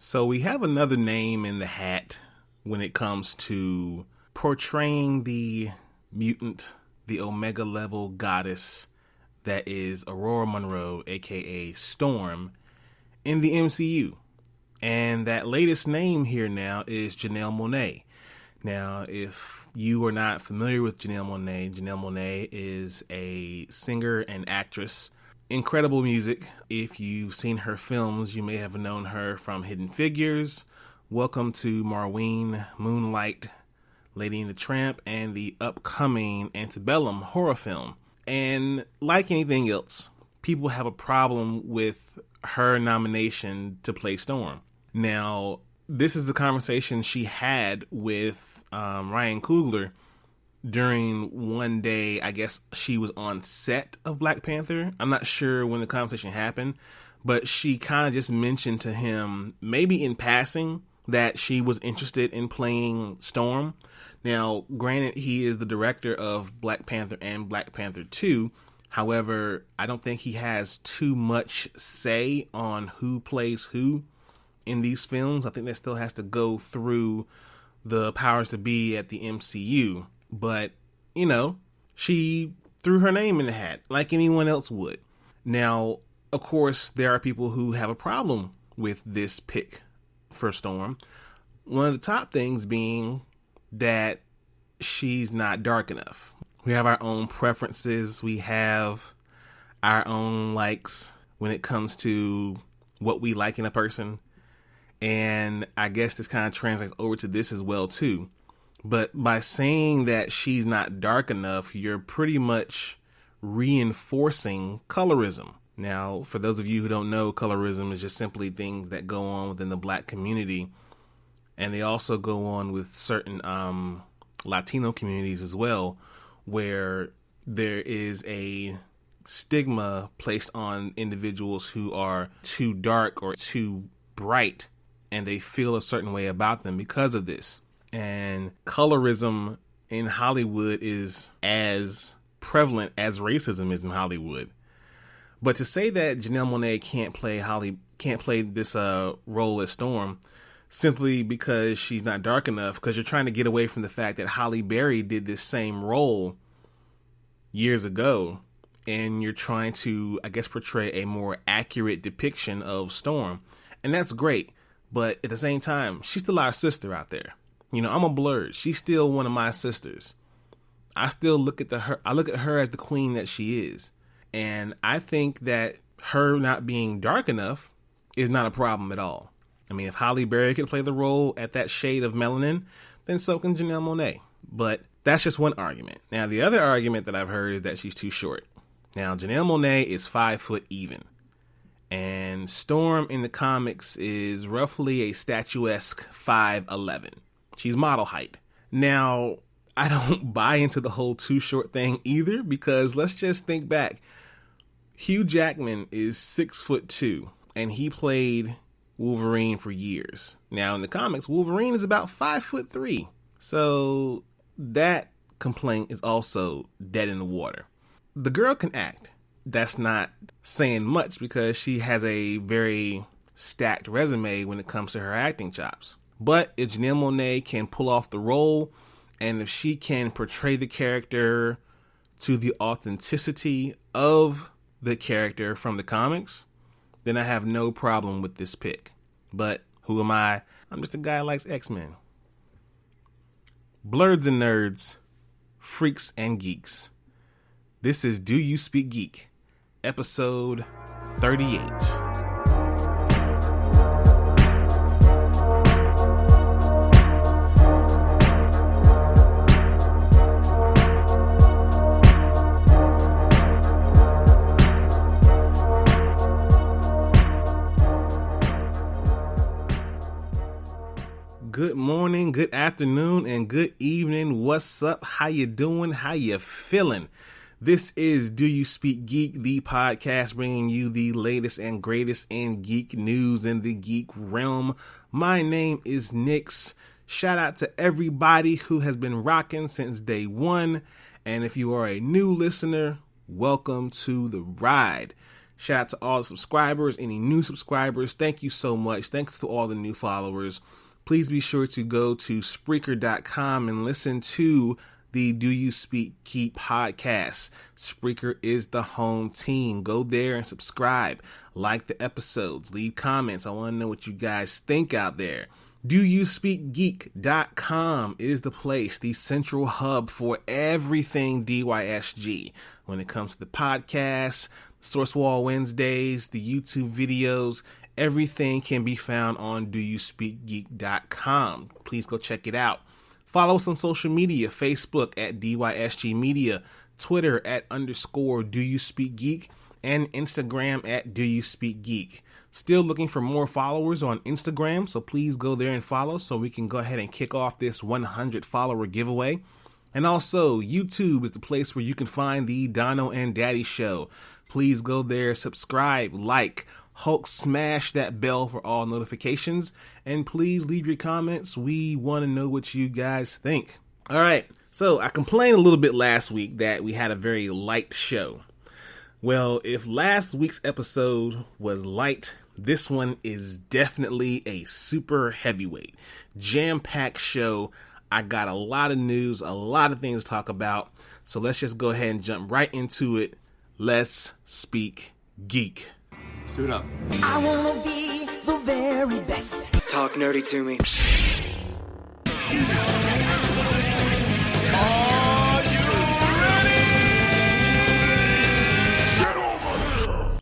So we have another name in the hat when it comes to portraying the mutant, the Omega level goddess that is Aurora Monroe, aka Storm, in the MCU. And that latest name here now is Janelle Monae. Now, if you are not familiar with Janelle Monae is a singer and actress. Incredible music. If you've seen her films, you may have known her from Hidden Figures, Welcome to Marween, Moonlight, Lady and the Tramp, and the upcoming Antebellum horror film. And like anything else, people have a problem with her nomination to play Storm. Now, this is the conversation she had with Ryan Coogler during one day. I guess she was on set of Black Panther. I'm not sure when the conversation happened, but she kind of just mentioned to him, maybe in passing, that she was interested in playing Storm. Now, granted, he is the director of Black Panther and Black Panther 2. However, I don't think he has too much say on who plays who in these films. I think that still has to go through the powers to be at the MCU. But, you know, she threw her name in the hat like anyone else would. Now, of course, there are people who have a problem with this pick for Storm. One of the top things being that she's not dark enough. We have our own preferences. We have our own likes when it comes to what we like in a person. And I guess this kind of translates over to this as well, too. But by saying that she's not dark enough, you're pretty much reinforcing colorism. Now, for those of you who don't know, colorism is just simply things that go on within the Black community. And they also go on with certain Latino communities as well, where there is a stigma placed on individuals who are too dark or too bright, and they feel a certain way about them because of this. And colorism in Hollywood is as prevalent as racism is in Hollywood. But to say that Janelle Monae can't play this role as Storm simply because she's not dark enough, because you're trying to get away from the fact that Halle Berry did this same role years ago, and you're trying to, I guess, portray a more accurate depiction of Storm. And that's great, but at the same time, she's still our sister out there. You know, I'm a Blurred. She's still one of my sisters. I still look at her as the queen that she is. And I think that her not being dark enough is not a problem at all. I mean, if Halle Berry could play the role at that shade of melanin, then so can Janelle Monae. But that's just one argument. Now, the other argument that I've heard is that she's too short. Now, Janelle Monae is 5 foot even. And Storm in the comics is roughly a statuesque 5'11". She's model height. Now, I don't buy into the whole too short thing either, because let's just think back. Hugh Jackman is 6'2", and he played Wolverine for years. Now, in the comics, Wolverine is about 5'3". So that complaint is also dead in the water. The girl can act. That's not saying much, because she has a very stacked resume when it comes to her acting chops. But if Janelle Monae can pull off the role, and if she can portray the character to the authenticity of the character from the comics, then I have no problem with this pick. But who am I? I'm just a guy who likes X-Men. Blurds and nerds, freaks and geeks. This is Do You Speak Geek, episode 38. Good morning, good afternoon, and good evening. What's up? How you doing? How you feeling? This is Do You Speak Geek, the podcast bringing you the latest and greatest in geek news in the geek realm. My name is Nix. Shout out to everybody who has been rocking since day one. And if you are a new listener, welcome to the ride. Shout out to all the subscribers, any new subscribers. Thank you so much. Thanks to all the new followers. Please be sure to go to Spreaker.com and listen to the Do You Speak Geek podcast. Spreaker is the home team. Go there and subscribe. Like the episodes. Leave comments. I want to know what you guys think out there. DoYouSpeakGeek.com is the place, the central hub for everything DYSG. When it comes to the podcast, Source Wall Wednesdays, the YouTube videos, everything can be found on DoYouSpeakGeek.com. Please go check it out. Follow us on social media, Facebook at DYSG Media, Twitter at _DoYouSpeakGeek, and Instagram at DoYouSpeakGeek. Still looking for more followers on Instagram, so please go there and follow so we can go ahead and kick off this 100 follower giveaway. And also, YouTube is the place where you can find the Dono and Daddy Show. Please go there, subscribe, like, Hulk smash that bell for all notifications, and please leave your comments. We want to know what you guys think. All right, so I complained a little bit last week that we had a very light show. Well, if last week's episode was light, this one is definitely a super heavyweight, jam-packed show. I got a lot of news, a lot of things to talk about, so let's just go ahead and jump right into it. Let's speak geek. Suit up. I wanna be the very best. Talk nerdy to me. Are you ready?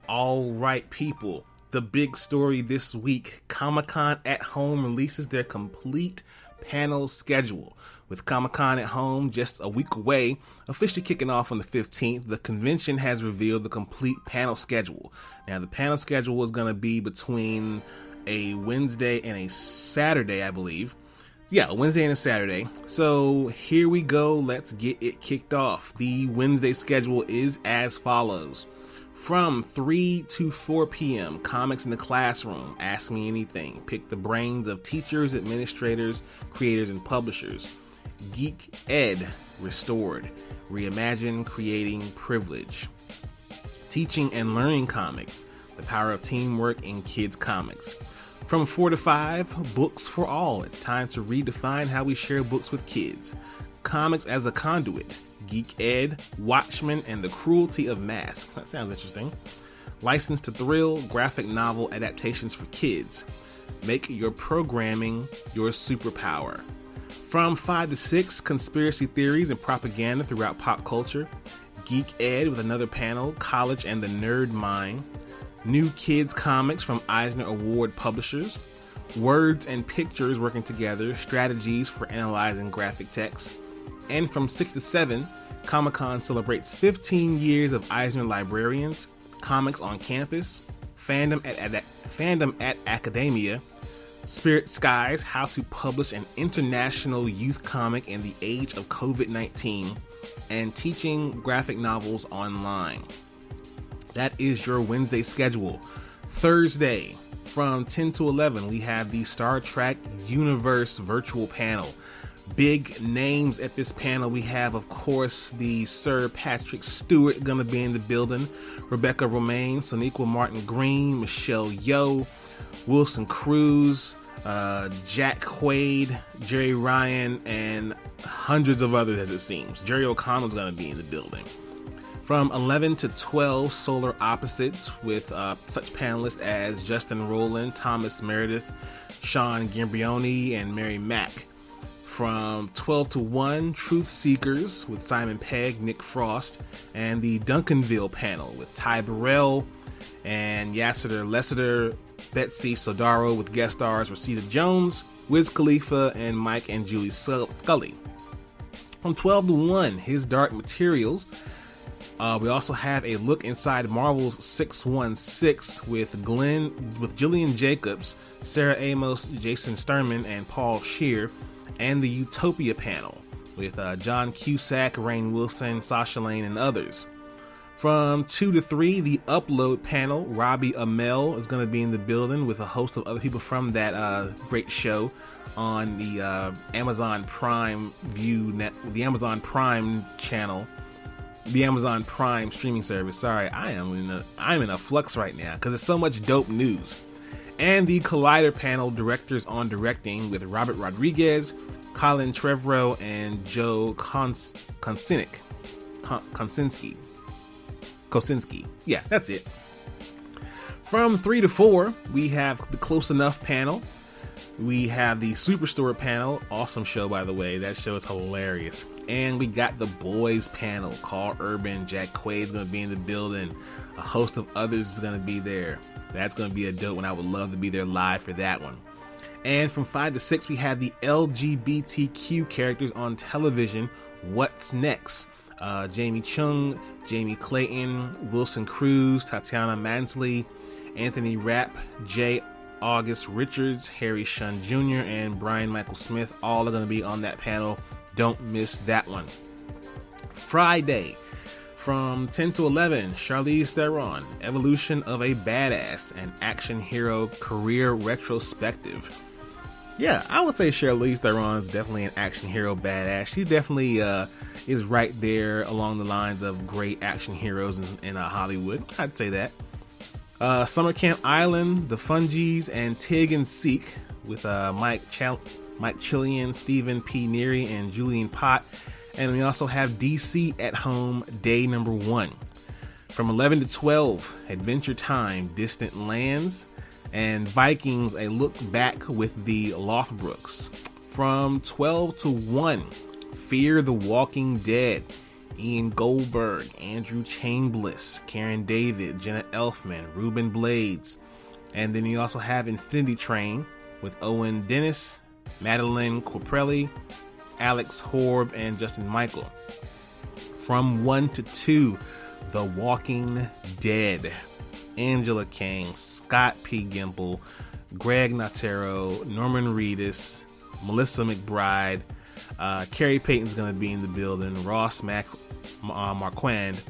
All right, people. The big story this week, Comic-Con at Home releases their complete panel schedule. With Comic-Con at Home just a week away, officially kicking off on the 15th, the convention has revealed the complete panel schedule. Now, the panel schedule is going to be between a Wednesday and a Saturday, I believe. Yeah, a Wednesday and a Saturday. So here we go. Let's get it kicked off. The Wednesday schedule is as follows. From 3 to 4 p.m., Comics in the Classroom, Ask Me Anything. Pick the brains of teachers, administrators, creators, and publishers. Geek Ed, Restored. Reimagine Creating Privilege. Teaching and Learning Comics. The Power of Teamwork in Kids Comics. From 4 to 5, Books for All. It's time to redefine how we share books with kids. Comics as a Conduit. Geek Ed, Watchmen, and the Cruelty of Masks. That sounds interesting. License to Thrill, graphic novel adaptations for kids. Make your programming your superpower. From 5 to 6, conspiracy theories and propaganda throughout pop culture. Geek Ed with another panel, College and the Nerd Mind. New Kids Comics from Eisner Award publishers. Words and pictures working together, strategies for analyzing graphic text. And from 6 to 7, Comic-Con celebrates 15 years of Eisner librarians, comics on campus, fandom at academia, Spirit Skies, how to publish an international youth comic in the age of COVID-19, and teaching graphic novels online. That is your Wednesday schedule. Thursday, from 10 to 11, we have the Star Trek Universe virtual panel. Big names at this panel. We have, of course, the Sir Patrick Stewart going to be in the building. Rebecca Romaine, Sonequa Martin Green, Michelle Yeoh, Wilson Cruz, Jack Quaid, Jerry Ryan, and hundreds of others, as it seems. Jerry O'Connell's going to be in the building. From 11 to 12, Solar Opposites with such panelists as Justin Rowland, Thomas Meredith, Sean Gimbrioni, and Mary Mack. From 12 to 1, Truth Seekers with Simon Pegg, Nick Frost, and the Duncanville panel with Ty Burrell and Yasser Lessiter, Betsy Sodaro with guest stars Rashida Jones, Wiz Khalifa, and Mike and Julie Scully. From 12 to 1, His Dark Materials. We also have a look inside Marvel's 616 with Jillian Jacobs, Sarah Amos, Jason Sturman, and Paul Scheer, and the Utopia panel with John Cusack, Rainn Wilson, Sasha Lane, and others. From 2 to 3, the Upload panel. Robbie Amell is going to be in the building with a host of other people from that great show on the Amazon Prime the Amazon Prime channel. the Amazon Prime streaming service. Sorry, I'm in a flux right now because there's so much dope news. And the Collider panel, directors on directing, with Robert Rodriguez, Colin Trevorrow, and Joe Kosinski. Yeah, that's it. From 3 to 4, we have the Close Enough panel. We have the Superstore panel. Awesome show, by the way. That show is hilarious. And we got the Boys panel. Carl Urban, Jack Quaid's going to be in the building. A host of others is going to be there. That's going to be a dope one. I would love to be there live for that one. And from 5 to 6, we have the LGBTQ characters on television. What's next? Jamie Chung, Jamie Clayton, Wilson Cruz, Tatiana Mansley, Anthony Rapp, J. August Richards, Harry Shun Jr., and Brian Michael Smith. All are going to be on that panel. Don't miss that one. Friday, from 10 to 11, Charlize Theron, Evolution of a Badass, an action hero career retrospective. Yeah, I would say Charlize Theron is definitely an action hero badass. She definitely is right there along the lines of great action heroes in Hollywood. I'd say that. Summer Camp Island, The Fungies, and Tig and Seek with Mike Chillian, Stephen P. Neary, and Julian Pott. And we also have DC at Home, day number 1. From 11 to 12, Adventure Time, Distant Lands, and Vikings, a look back with the Lothbrooks. From 12 to 1, Fear the Walking Dead, Ian Goldberg, Andrew Chambliss, Karen David, Jenna Elfman, Ruben Blades. And then you also have Infinity Train with Owen Dennis, Madeline Corprelli, Alex Horb, and Justin Michael. From 1 to 2, The Walking Dead, Angela Kang, Scott P. Gimple, Greg Natero, Norman Reedus, Melissa McBride, Carrie Payton's going to be in the building, Ross Marquand.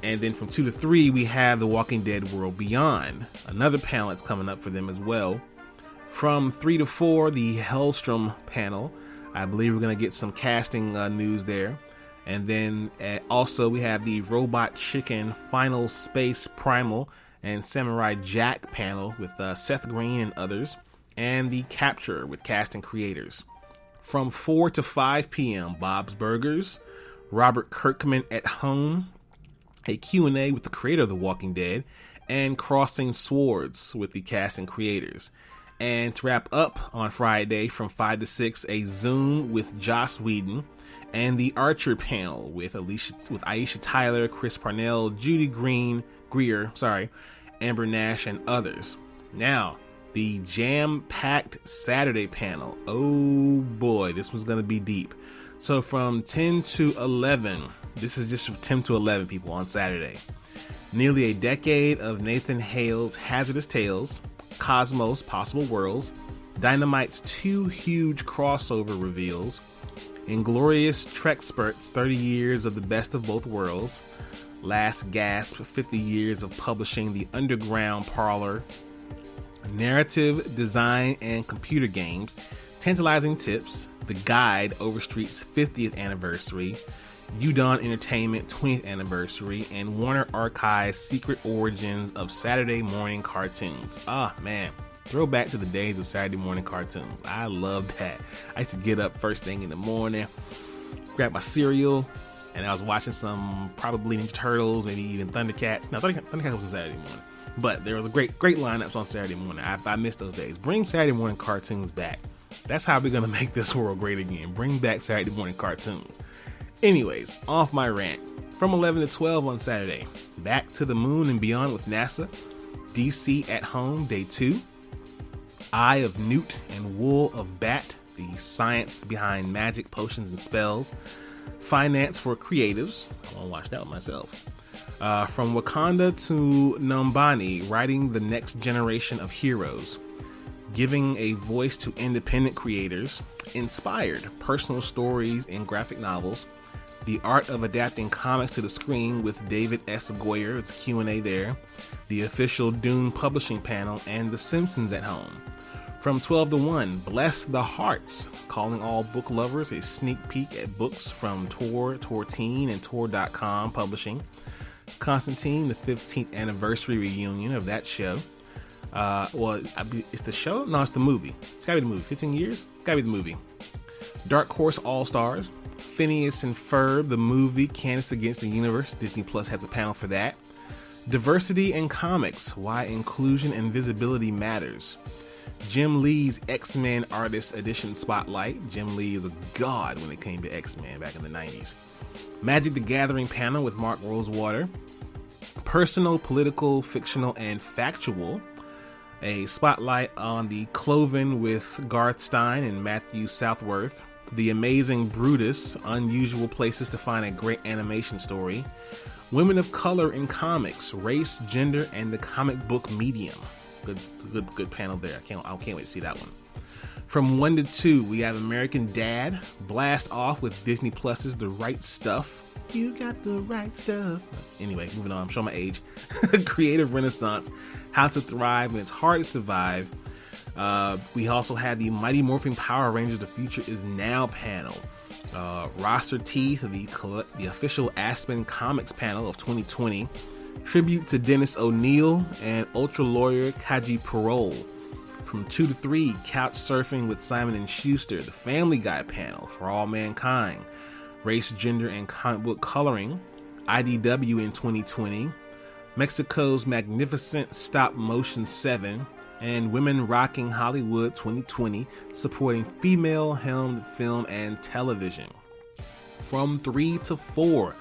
And then from 2 to 3, we have The Walking Dead World Beyond, another panel that's coming up for them as well. From 3 to 4, the Hellstrom panel. I believe we're going to get some casting news there. And then also we have the Robot Chicken Final Space Primal and Samurai Jack panel with Seth Green and others. And the Capture with cast and creators. From 4 to 5 p.m., Bob's Burgers, Robert Kirkman at Home, a Q&A with the creator of The Walking Dead, and Crossing Swords with the cast and creators. And to wrap up on Friday from 5 to 6, a Zoom with Joss Whedon, and the Archer panel with Aisha Tyler, Chris Parnell, Judy Greer, Amber Nash, and others. Now, the jam-packed Saturday panel. Oh boy, this one's going to be deep. So from 10 to 11, this is just from 10 to 11 people on Saturday. Nearly a decade of Nathan Hale's Hazardous Tales, Cosmos, Possible Worlds, Dynamite's 2 huge crossover reveals, Inglorious Trek Spurts, 30 years of the best of both worlds, Last Gasp, 50 years of publishing the Underground Parlor, Narrative, Design, and Computer Games, Tantalizing Tips, The Guide, Overstreet's 50th Anniversary, Udon Entertainment 20th Anniversary, and Warner Archives Secret Origins of Saturday Morning Cartoons. Ah, man. Throwback to the days of Saturday morning cartoons. I love that. I used to get up first thing in the morning, grab my cereal, and I was watching some probably Ninja Turtles, maybe even Thundercats. No, Thundercats was on Saturday morning. But there was a great lineups on Saturday morning. I missed those days. Bring Saturday morning cartoons back. That's how we're going to make this world great again. Bring back Saturday morning cartoons. Anyways, off my rant. From 11 to 12 on Saturday, Back to the Moon and Beyond with NASA, DC at Home, Day 2, Eye of Newt and Wool of Bat, the science behind magic, potions, and spells, Finance for Creatives. I want to watch that one myself. From Wakanda to Numbani, writing the next generation of heroes, giving a voice to independent creators, Inspired, personal stories and graphic novels, The Art of Adapting Comics to the Screen with David S. Goyer, it's a Q&A there, the official Dune publishing panel, and The Simpsons at Home. From 12 to 1, Bless the Hearts, calling all book lovers a sneak peek at books from Tor, Torteen, and Tor.com Publishing. Constantine, the 15th anniversary reunion of that show. It's the show? No, it's the movie. It's gotta be the movie. 15 years? It's gotta be the movie. Dark Horse All-Stars, Phineas and Ferb, the movie, Candace Against the Universe. Disney Plus has a panel for that. Diversity in Comics, Why Inclusion and Visibility Matters. Jim Lee's X-Men Artist Edition Spotlight. Jim Lee is a god when it came to X-Men back in the 90s. Magic the Gathering panel with Mark Rosewater. Personal, Political, Fictional, and Factual. A spotlight on the Cloven with Garth Stein and Matthew Southworth. The Amazing Brutus, Unusual Places to Find a Great Animation Story. Women of Color in Comics, Race, Gender, and the Comic Book Medium. Good panel there. I can't wait to see that one. From 1 to 2, we have American Dad, blast off with Disney Plus's The Right Stuff. You got the right stuff. Anyway, moving on. I'm showing my age. Creative Renaissance, How to Thrive When It's Hard to Survive. We also had the Mighty Morphin Power Rangers The Future Is Now panel. Roster Teeth, the official Aspen Comics panel of 2020. Tribute to Dennis O'Neil and Ultra Lawyer Kaji Parole. From 2 to 3, Couch Surfing with Simon & Schuster, the Family Guy panel for All Mankind. Race, Gender, and Comic Book Coloring, IDW in 2020. Mexico's Magnificent Stop Motion 7, and Women Rocking Hollywood 2020, supporting female-helmed film and television. From 3 to 4,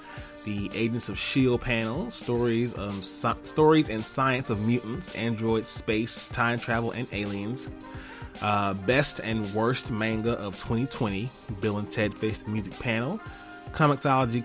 the Agents of S.H.I.E.L.D. panel, stories and science of mutants, androids, space, time travel, and aliens. Best and worst manga of 2020, Bill and Ted Face the Music panel. Comixology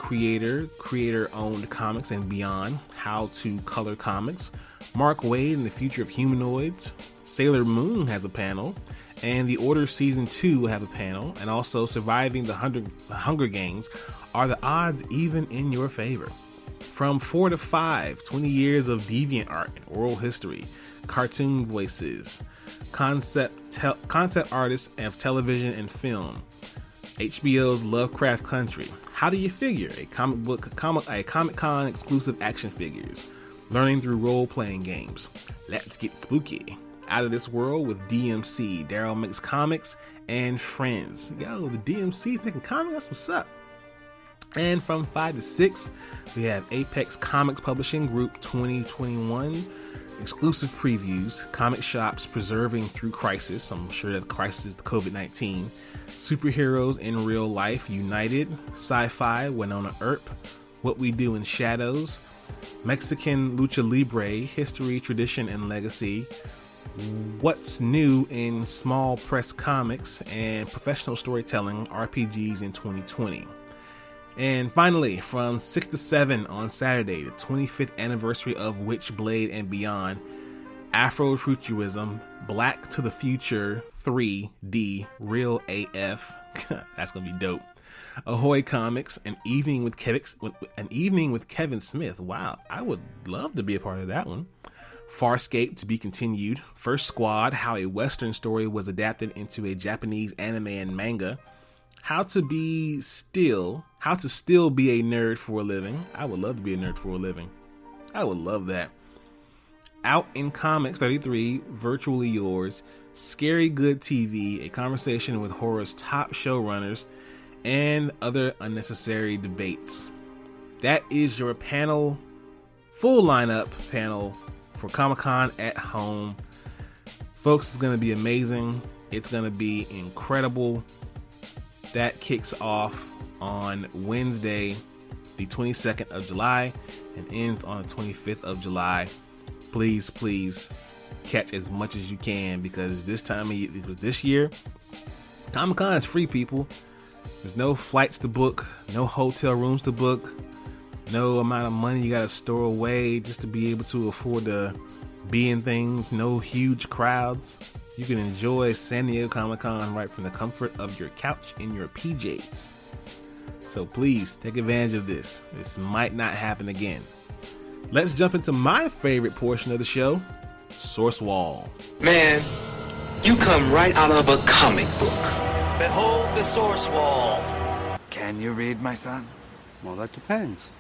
creator-owned comics and beyond, How to Color Comics. Mark Waid and the Future of Humanoids. Sailor Moon has a panel. And The Order Season 2 will have a panel. And also Surviving the Hunger Games. Are the odds even in your favor? From 4 to 5, 20 years of deviant art and oral history. Cartoon voices. Concept artists of television and film. HBO's Lovecraft Country. How Do You Figure? A Comic-Con exclusive action figures. Learning through role-playing games. Let's Get Spooky. Out of This World with DMC. Daryl Makes Comics and Friends. Yo, the DMC's making comics? That's what's up. And from 5 to 6, we have Apex Comics Publishing Group 2021. Exclusive previews, comic shops preserving through crisis. I'm sure that crisis is the COVID-19. Superheroes in Real Life United. Sci-Fi, Winona Earp. What We Do in Shadows. Mexican Lucha Libre, History, Tradition, and Legacy. What's New in Small Press Comics and Professional Storytelling RPGs in 2020. And finally, from 6 to 7 on Saturday, the 25th anniversary of Witchblade and Beyond, Afrofuturism, Black to the Future 3D, Real AF. That's gonna be dope. Ahoy Comics, An Evening with Kevin Smith. Wow, I would love to be a part of that one. Farscape, to be continued. First Squad, How a Western Story was adapted into a Japanese anime and manga. How to still be a nerd for a living. I would love to be a nerd for a living. I would love that. Out in Comics 33, Virtually Yours, Scary Good TV, a conversation with horror's top showrunners, and other unnecessary debates. That is your panel, full lineup panel for Comic-Con at home. Folks, it's going to be amazing. It's going to be incredible. That kicks off on Wednesday, the 22nd of July, and ends on the 25th of July. Please catch as much as you can, because this year, Comic-Con is free, people. There's no flights to book, no hotel rooms to book, no amount of money you gotta store away just to be able to afford to be in things, no huge crowds. You can enjoy San Diego Comic-Con right from the comfort of your couch in your PJs. So please take advantage of this. This might not happen again. Let's jump into my favorite portion of the show, Source Wall. Man, You come right out of a comic book. Behold the source wall. Can you read, my son? Well, that depends.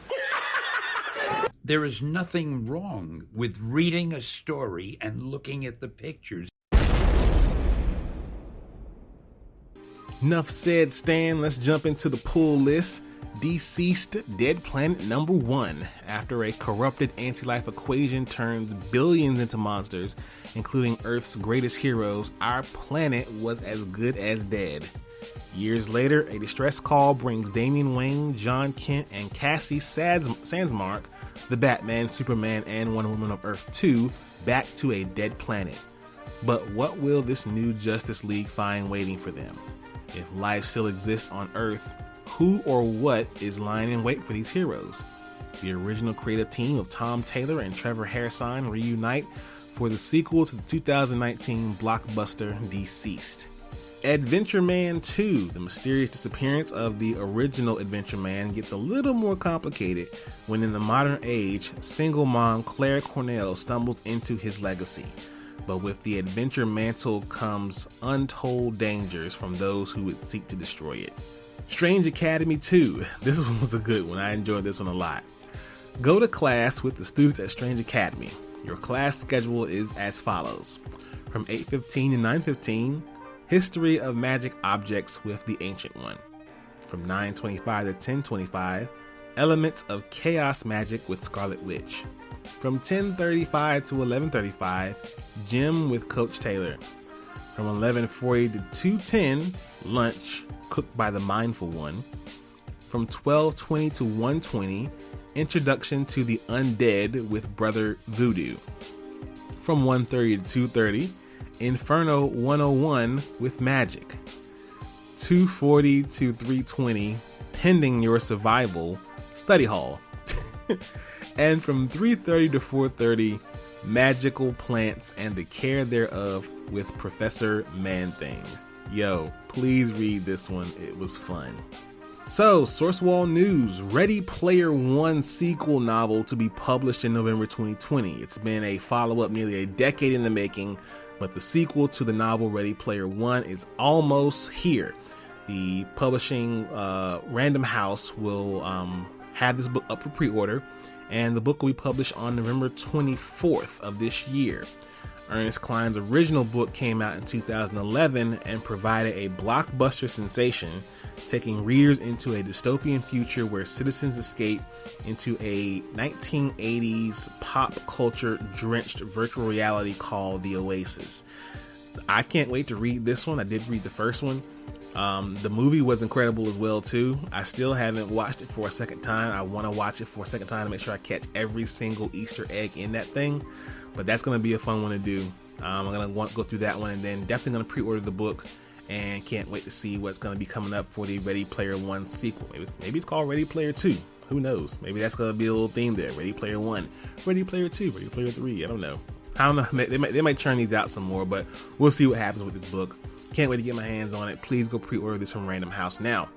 There is nothing wrong with reading a story and looking at the pictures. Enough said, Stan. Let's jump into the pull list. Deceased Dead Planet number 1. After a corrupted anti-life equation turns billions into monsters, including Earth's greatest heroes, our planet was as good as dead. Years later, a distress call brings Damian Wayne, John Kent, and Cassie Sandsmark, the Batman, Superman, and Wonder Woman of Earth 2, back to a dead planet. But what will this new Justice League find waiting for them? If life still exists on Earth, who or what is lying in wait for these heroes? The original creative team of Tom Taylor and Trevor Hairsine reunite for the sequel to the 2019 blockbuster Deceased. Adventure Man 2, the mysterious disappearance of the original Adventure Man, gets a little more complicated when in the modern age, single mom Claire Cornell stumbles into his legacy. But with the adventure mantle comes untold dangers from those who would seek to destroy it. Strange Academy 2, this one was a good one, I enjoyed this one a lot. Go to class with the students at Strange Academy. Your class schedule is as follows. From 8:15 to 9:15, History of Magic Objects with the Ancient One. From 9:25 to 10:25, Elements of Chaos Magic with Scarlet Witch. From 10:35 to 11:35, Gym with Coach Taylor. From 11:40 to 2:10, Lunch, cooked by the Mindful One. From 12:20 to 1:20, Introduction to the Undead with Brother Voodoo. From 1:30 to 2:30, Inferno 101 with Magic. 2:40 to 3:20, Pending Your Survival, Study Hall. And from 3:30 to 4:30, Magical Plants and the Care Thereof with Professor Man-Thing. Yo, please read this one, it was fun. So, Source Wall News, Ready Player One sequel novel to be published in November 2020. It's been a follow-up nearly a decade in the making, but the sequel to the novel Ready Player One is almost here. The publishing Random House will have this book up for pre-order, and the book will be published on November 24th of this year. Ernest Cline's original book came out in 2011 and provided a blockbuster sensation, taking readers into a dystopian future where citizens escape into a 1980s pop culture drenched virtual reality called The Oasis. I can't wait to read this one. I did read the first one. The movie was incredible as well too. I still haven't watched it for a second time. I want to watch it for a second time to make sure I catch every single Easter egg in that thing. But that's going to be a fun one to do. I'm going to go through that one, and then definitely going to pre-order the book, and can't wait to see what's going to be coming up for the Ready Player One sequel. Maybe it's called Ready Player 2. Who knows? Maybe that's going to be a little theme there. Ready Player 1, Ready Player 2, Ready Player 3. I don't know. They might churn these out some more, but we'll see what happens with this book. Can't wait to get my hands on it. Please go pre-order this from Random House now.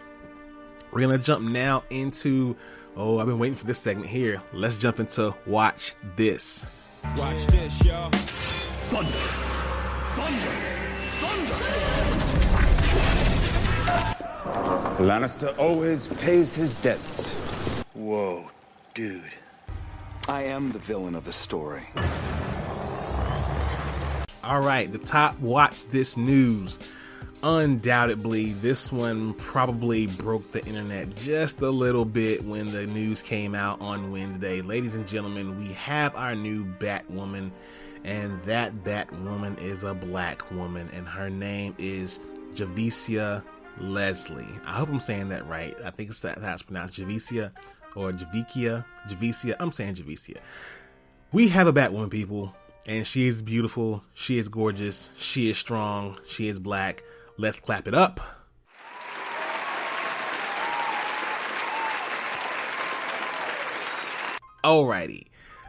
We're going to jump now into, I've been waiting for this segment here. Let's jump into Watch This. Watch this, y'all. Thunder. Thunder. Thunder. Lannister always pays his debts. Whoa, dude. I am the villain of the story. All right, the top Watch This news. Undoubtedly, this one probably broke the internet just a little bit when the news came out on Wednesday. Ladies and gentlemen, we have our new Batwoman, and that Batwoman is a black woman, and her name is Javicia Leslie. I hope I'm saying that right. I think that's how it's pronounced, Javicia or Javicia. I'm saying Javicia. We have a Batwoman, people, and she is beautiful. She is gorgeous. She is strong. She is black. Let's clap it up. Alrighty.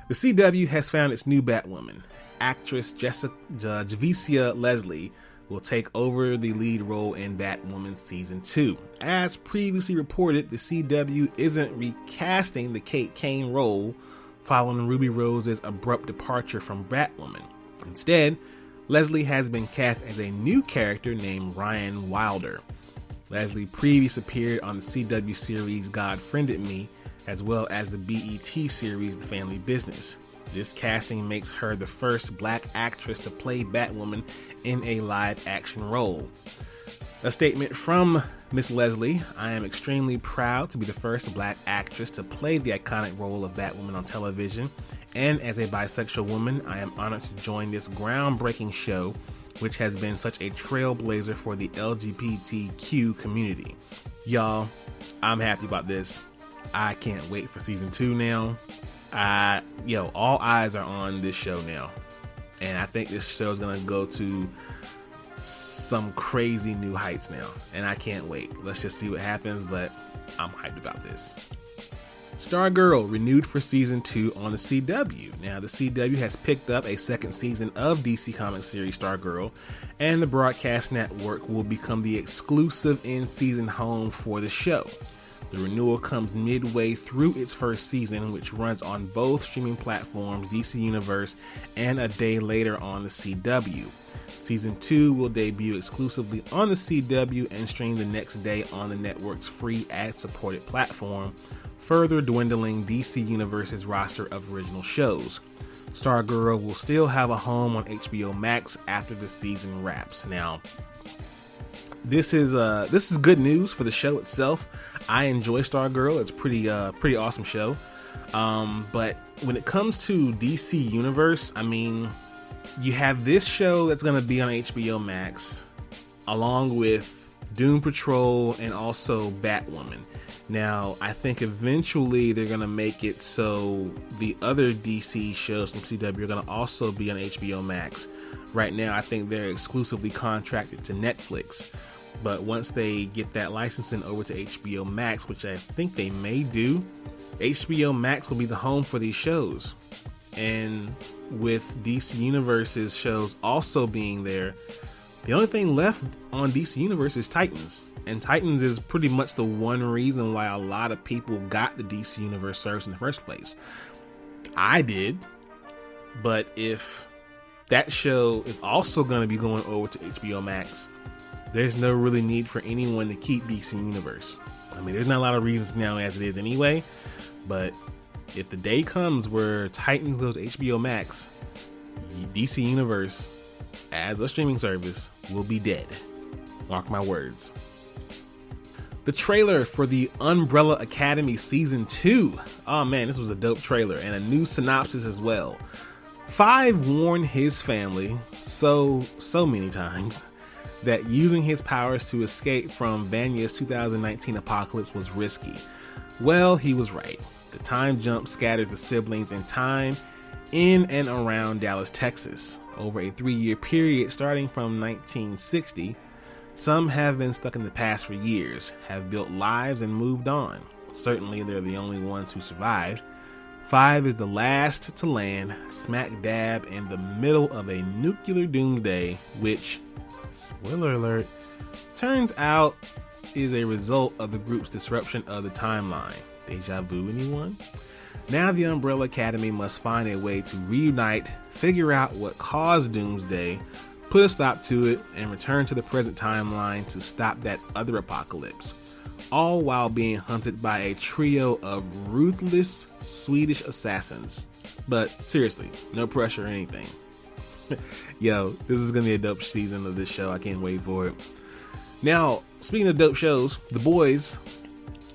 The CW has found its new Batwoman. Actress Javicia Leslie will take over the lead role in Batwoman Season 2. As previously reported, the CW isn't recasting the Kate Kane role following Ruby Rose's abrupt departure from Batwoman. Instead, Leslie has been cast as a new character named Ryan Wilder. Leslie previously appeared on the CW series God Friended Me, as well as the BET series The Family Business. This casting makes her the first black actress to play Batwoman in a live-action role. A statement from Miss Leslie: I am extremely proud to be the first black actress to play the iconic role of Batwoman on television, and as a bisexual woman, I am honored to join this groundbreaking show, which has been such a trailblazer for the LGBTQ community. Y'all, I'm happy about this. I can't wait for season 2 now. All eyes are on this show now, and I think this show is gonna go to some crazy new heights now, and I can't wait. Let's just see what happens, but I'm hyped about this. Stargirl renewed for season 2 on the CW. Now, the CW has picked up a second season of DC Comics series Stargirl, and the broadcast network will become the exclusive in-season home for the show. The renewal comes midway through its first season, which runs on both streaming platforms, DC Universe, and a day later on the CW. Season 2 will debut exclusively on the CW and stream the next day on the network's free ad-supported platform, further dwindling DC Universe's roster of original shows. Stargirl will still have a home on HBO Max after the season wraps. Now, this is good news for the show itself. I enjoy Stargirl. It's pretty awesome show. But when it comes to DC Universe, I mean, you have this show that's going to be on HBO Max, along with Doom Patrol and also Batwoman. Now, I think eventually they're going to make it so the other DC shows from CW are going to also be on HBO Max. Right now, I think they're exclusively contracted to Netflix. But once they get that licensing over to HBO Max, which I think they may do, HBO Max will be the home for these shows. And with DC Universe's shows also being there, the only thing left on DC Universe is Titans. And Titans is pretty much the one reason why a lot of people got the DC Universe service in the first place. I did. But if that show is also going to be going over to HBO Max, there's no really need for anyone to keep DC Universe. I mean, there's not a lot of reasons now as it is anyway, but if the day comes where Titans goes to HBO Max, DC Universe as a streaming service will be dead. Mark my words. The trailer for the Umbrella Academy Season 2. Oh man, this was a dope trailer, and a new synopsis as well. Five warned his family so many times that using his powers to escape from Vanya's 2019 apocalypse was risky. Well, he was right. The time jump scatters the siblings in time in and around Dallas, Texas. Over a 3-year period starting from 1960, some have been stuck in the past for years, have built lives and moved on. Certainly they're the only ones who survived. 5 is the last to land smack dab in the middle of a nuclear doomsday, which, spoiler alert, turns out is a result of the group's disruption of the timeline. Deja vu, anyone? Now the Umbrella Academy must find a way to reunite, figure out what caused Doomsday, put a stop to it, and return to the present timeline to stop that other apocalypse. All while being hunted by a trio of ruthless Swedish assassins. But seriously, no pressure or anything. Yo, this is gonna be a dope season of this show. I can't wait for it. Now, speaking of dope shows, The Boys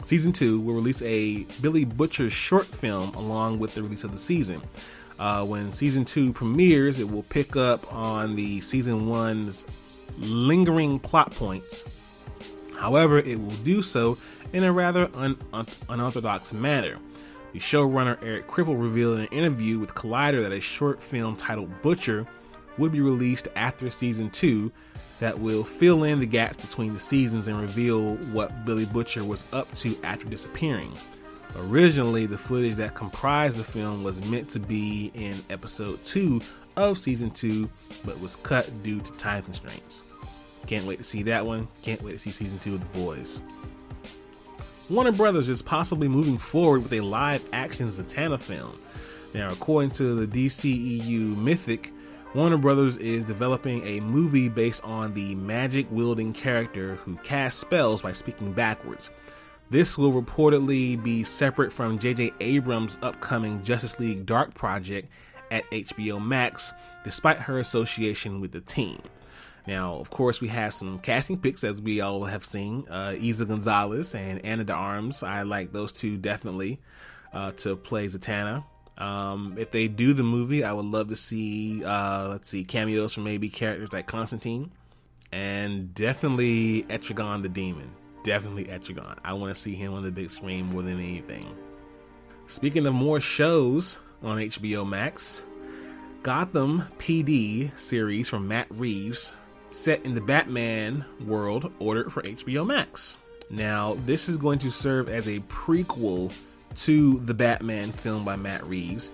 Season 2 will release a Billy Butcher short film along with the release of the season. When Season 2 premieres, it will pick up on the Season 1's lingering plot points. However, it will do so in a rather unorthodox manner. The showrunner Eric Kripple revealed in an interview with Collider that a short film titled Butcher would be released after Season 2 that will fill in the gaps between the seasons and reveal what Billy Butcher was up to after disappearing. Originally, the footage that comprised the film was meant to be in episode 2 of Season 2, but was cut due to time constraints. Can't wait to see that one. Can't wait to see Season 2 of The Boys. Warner Brothers is possibly moving forward with a live-action Zatanna film. Now, according to the DCEU Mythic, Warner Brothers is developing a movie based on the magic-wielding character who casts spells by speaking backwards. This will reportedly be separate from J.J. Abrams' upcoming Justice League Dark project at HBO Max, despite her association with the team. Now, of course, we have some casting picks, as we all have seen. Isa Gonzalez and Ana de Armas. I like those two definitely to play Zatanna. If they do the movie, I would love to see, cameos from maybe characters like Constantine, and definitely Etrigan the Demon. Definitely Etrigan. I want to see him on the big screen more than anything. Speaking of more shows on HBO Max, Gotham PD series from Matt Reeves, set in the Batman world, ordered for HBO Max. Now, this is going to serve as a prequel to the Batman film by Matt Reeves.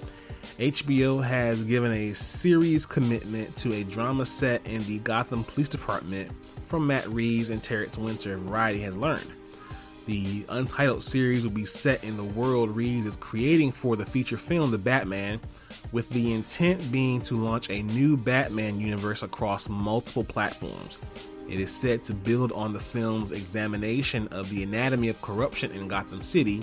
HBO has given a series commitment to a drama set in the Gotham Police Department from Matt Reeves and Terrence Winter, Variety has learned. The untitled series will be set in the world Reeves is creating for the feature film The Batman, with the intent being to launch a new Batman universe across multiple platforms. It is said to build on the film's examination of the anatomy of corruption in Gotham City.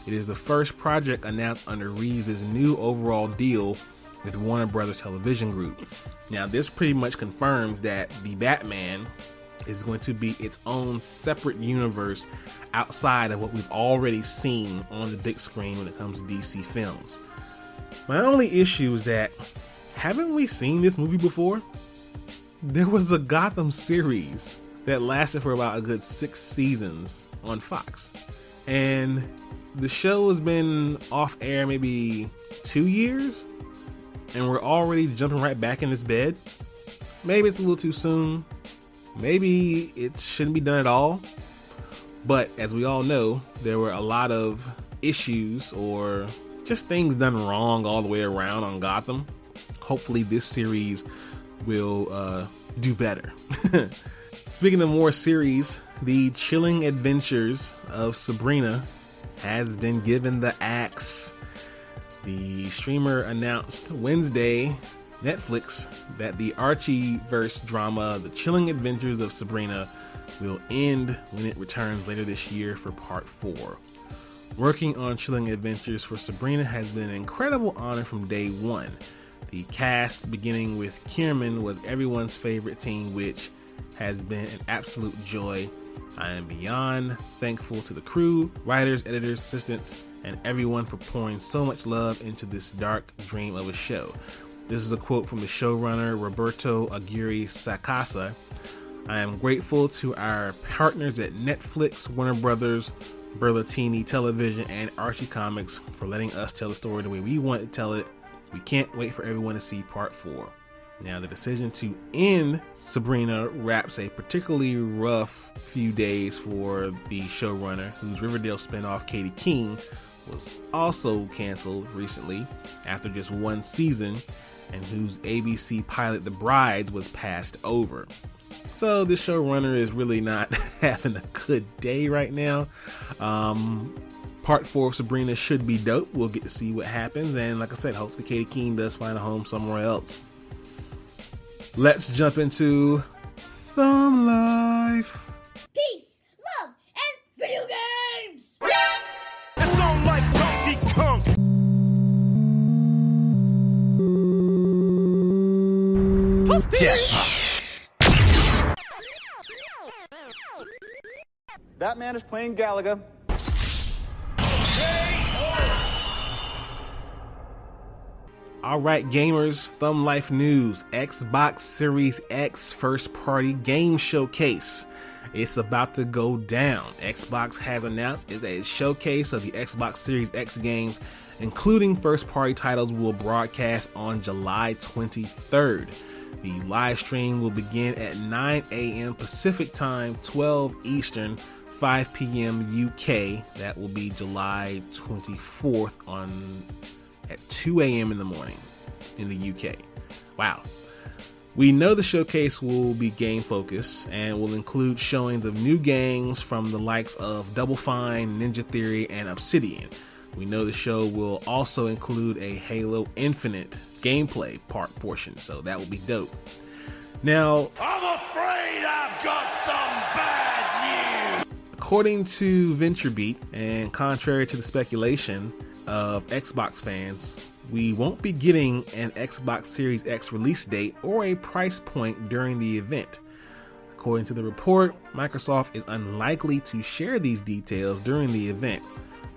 It is the first project announced under Reeves' new overall deal with Warner Brothers Television Group. Now, this pretty much confirms that the Batman is going to be its own separate universe outside of what we've already seen on the big screen when it comes to DC films. My only issue is that, haven't we seen this movie before? There was a Gotham series that lasted for about a good 6 seasons on Fox. And the show has been off air maybe 2 years, and we're already jumping right back in this bed. Maybe it's a little too soon. Maybe it shouldn't be done at all. But as we all know, there were a lot of issues or just things done wrong all the way around on Gotham. Hopefully this series will do better. Speaking of more series, the chilling adventures of Sabrina has been given the axe. The streamer announced Wednesday, Netflix, that the Archieverse drama, The Chilling Adventures of Sabrina, will end when it returns later this year for part 4. Working on Chilling Adventures for Sabrina has been an incredible honor from day one. The cast, beginning with Kierman, was everyone's favorite teen, which has been an absolute joy. I am beyond thankful to the crew, writers, editors, assistants, and everyone for pouring so much love into this dark dream of a show. This is a quote from the showrunner Roberto Aguirre Sacasa. I am grateful to our partners at Netflix, Warner Brothers, Berlatini Television, and Archie Comics for letting us tell the story the way we want to tell it. We can't wait for everyone to see part 4. Now, the decision to end Sabrina wraps a particularly rough few days for the showrunner, whose Riverdale spinoff Katie King was also canceled recently after just 1 season, and whose ABC pilot The Brides was passed over. So this showrunner is really not having a good day right now. Part 4 of Sabrina should be dope. We'll get to see what happens, and like I said, hopefully Katie King does find a home somewhere else. Let's jump into Thumb Life. Peace, love, and video games! It's on like Donkey Kong. Batman is playing Galaga. Alright gamers, Thumb Life news. Xbox Series X first party game showcase. It's about to go down. Xbox has announced a showcase of the Xbox Series X games, including first party titles, will broadcast on July 23rd. The live stream will begin at 9 a.m. Pacific time, 12 Eastern, 5 p.m. UK. That will be July 24th at 2 a.m. in the morning in the UK. Wow. We know the showcase will be game focused and will include showings of new games from the likes of Double Fine, Ninja Theory, and Obsidian. We know the show will also include a Halo Infinite gameplay portion, so that will be dope. Now, I'm afraid I've got some bad news. according to VentureBeat, and contrary to the speculation of Xbox fans, we won't be getting an Xbox Series X release date or a price point during the event. According to the report, Microsoft is unlikely to share these details during the event.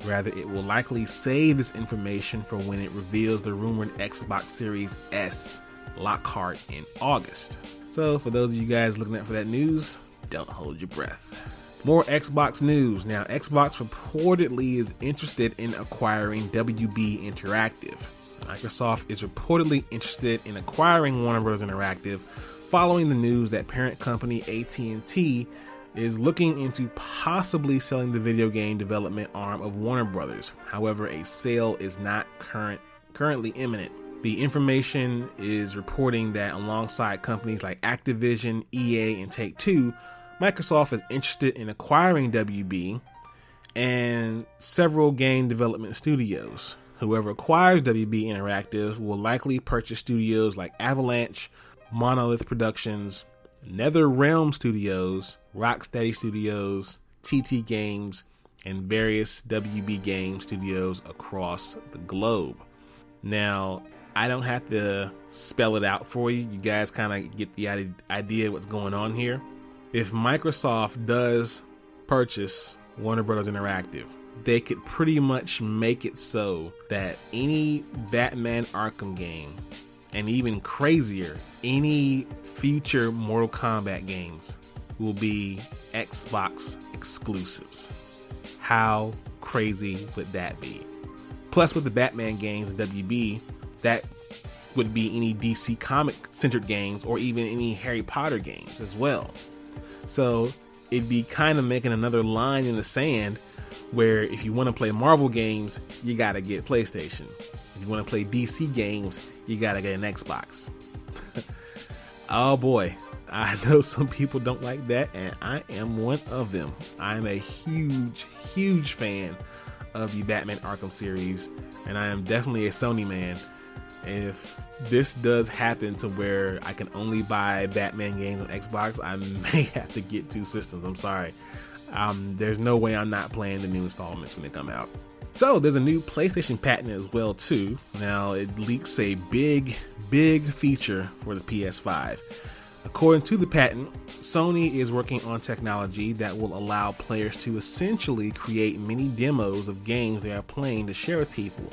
Rather, it will likely save this information for when it reveals the rumored Xbox Series S Lockhart in August. So for those of you guys looking out for that news, don't hold your breath. More Xbox news. Now, Xbox reportedly is interested in acquiring WB Interactive. Microsoft is reportedly interested in acquiring Warner Bros. Interactive following the news that parent company AT&T is looking into possibly selling the video game development arm of Warner Bros. However, a sale is not currently imminent. The information is reporting that alongside companies like Activision, EA, and Take-Two, Microsoft is interested in acquiring WB and several game development studios. Whoever acquires WB Interactive will likely purchase studios like Avalanche, Monolith Productions, NetherRealm Studios, Rocksteady Studios, TT Games, and various WB Game studios across the globe. Now, I don't have to spell it out for you. You guys kind of get the idea of what's going on here. If Microsoft does purchase Warner Bros. Interactive, they could pretty much make it so that any Batman Arkham game, and even crazier, any future Mortal Kombat games will be Xbox exclusives. How crazy would that be? Plus, with the Batman games and WB, that would be any DC comic centered games or even any Harry Potter games as well. So it'd be kind of making another line in the sand where if you want to play Marvel games, you gotta get PlayStation. If you want to play DC games, you gotta get an Xbox. Oh boy, I know some people don't like that, and I am one of them. I'm a huge fan of the Batman Arkham series, and I am definitely a Sony man. If this does happen to where I can only buy Batman games on Xbox, I may have to get two systems. I'm sorry. There's no way I'm not playing the new installments when they come out. So there's a new PlayStation patent as well too. Now it leaks a big feature for the PS5. According to the patent, Sony is working on technology that will allow players to essentially create mini demos of games they are playing to share with people.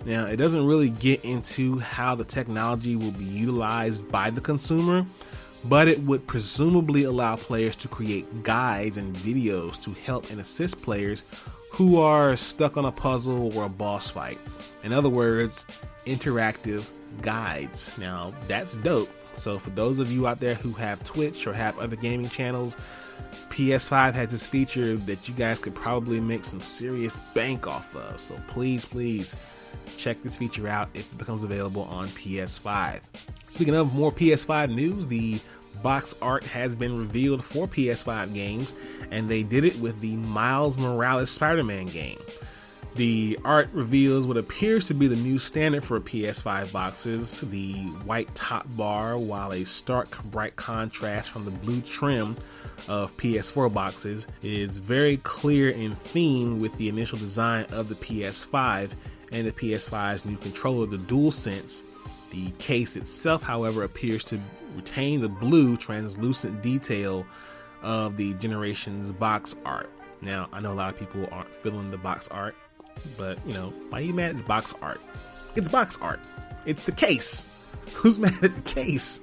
Now, it doesn't really get into how the technology will be utilized by the consumer, but it would presumably allow players to create guides and videos to help and assist players who are stuck on a puzzle or a boss fight. In other words, interactive guides. Now, that's dope. So for those of you out there who have Twitch or have other gaming channels, PS5 has this feature that you guys could probably make some serious bank off of. So please check this feature out if it becomes available on PS5. Speaking of more PS5 news, the box art has been revealed for PS5 games, and they did it with the Miles Morales Spider-Man game. The art reveals what appears to be the new standard for PS5 boxes, the white top bar, while a stark bright contrast from the blue trim of PS4 boxes is very clear in theme with the initial design of the PS5 and the PS5's new controller, the DualSense. The case itself, however, appears to retain the blue translucent detail of the Generations box art. Now, I know a lot of people aren't feeling the box art, but why are you mad at the box art? It's box art. It's the case. Who's mad at the case?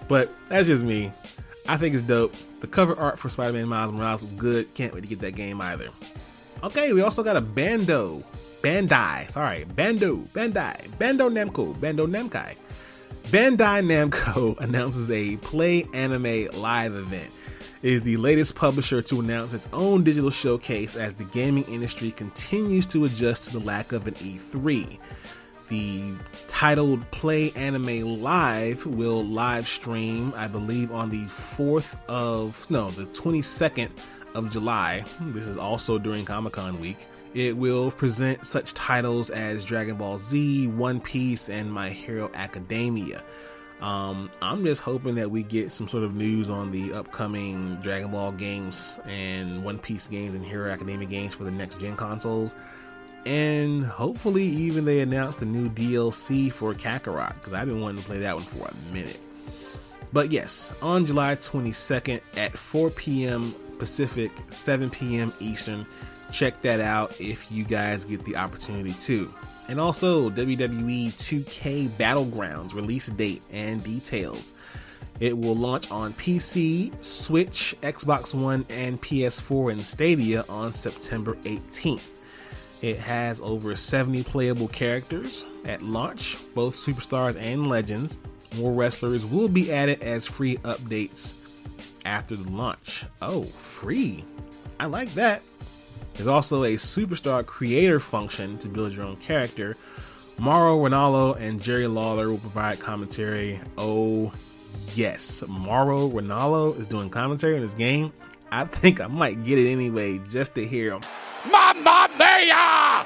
But that's just me. I think it's dope. The cover art for Spider-Man Miles Morales was good. Can't wait to get that game either. Okay, we also got a Bandai Namco announces a Play Anime Live event. It is the latest publisher to announce its own digital showcase as the gaming industry continues to adjust to the lack of an E3. The titled Play Anime Live will live stream, I believe, on the 22nd of July. This is also during Comic-Con week. It will present such titles as Dragon Ball Z, One Piece, and My Hero Academia. I'm just hoping that we get some sort of news on the upcoming Dragon Ball games and One Piece games and Hero Academia games for the next gen consoles. And hopefully even they announce the new DLC for Kakarot, because I've been wanting to play that one for a minute. But yes, on July 22nd at 4 p.m. Pacific, 7 p.m. Eastern, check that out if you guys get the opportunity to. And also WWE 2K Battlegrounds release date and details. It will launch on PC, Switch, Xbox One, and PS4 and Stadia on September 18th. It has over 70 playable characters at launch, both superstars and legends. More wrestlers will be added as free updates after the launch. Oh, free. I like that. There's also a superstar creator function to build your own character. Mauro Ranallo and Jerry Lawler will provide commentary. Oh, yes. Mauro Ranallo is doing commentary on this game. I think I might get it anyway just to hear him. Mamma mia!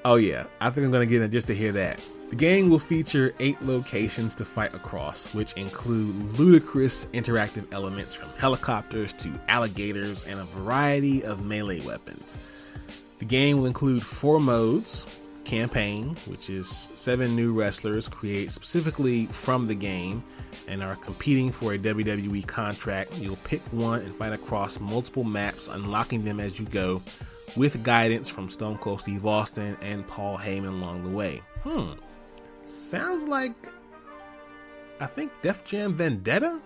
Oh yeah, I think I'm going to get it just to hear that. The game will feature 8 locations to fight across, which include ludicrous interactive elements from helicopters to alligators and a variety of melee weapons. The game will include 4 modes: campaign, which is 7 new wrestlers created specifically from the game and are competing for a WWE contract. You'll pick one and fight across multiple maps, unlocking them as you go, with guidance from Stone Cold Steve Austin and Paul Heyman along the way. Sounds like, I think, Def Jam Vendetta?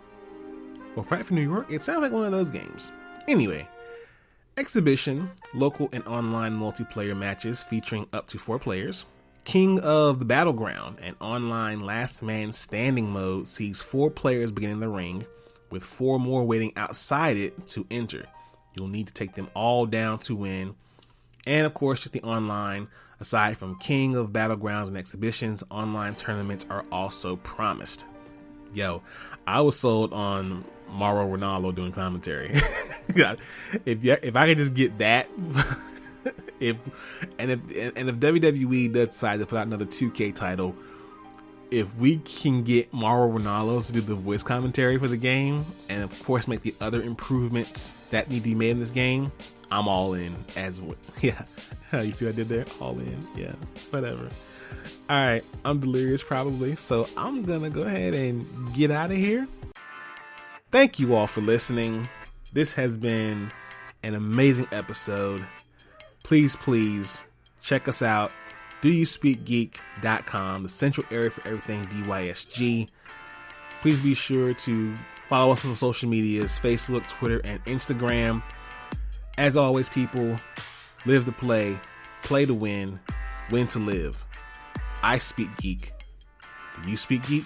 Or Fight for New York? It sounds like one of those games. Anyway, exhibition, local and online multiplayer matches featuring up to 4 players. King of the Battleground, an online last man standing mode, sees 4 players beginning the ring, with 4 more waiting outside it to enter. You'll need to take them all down to win. And of course, just the online. Aside from King of Battlegrounds and exhibitions, online tournaments are also promised. Yo, I was sold on Mauro Ranallo doing commentary. If I could just get that, if WWE does decide to put out another 2K title, if we can get Mauro Ranallo to do the voice commentary for the game, and of course make the other improvements that need to be made in this game, I'm all in. Yeah, you see what I did there? All in. Yeah, whatever. All right, I'm delirious probably, so I'm gonna go ahead and get out of here. Thank you all for listening. This has been an amazing episode. Please check us out. DoYouSpeakGeek.com, the central area for everything DYSG. Please be sure to follow us on social medias, Facebook, Twitter, and Instagram. As always, people, live to play to win to live. I speak geek. Do you speak geek?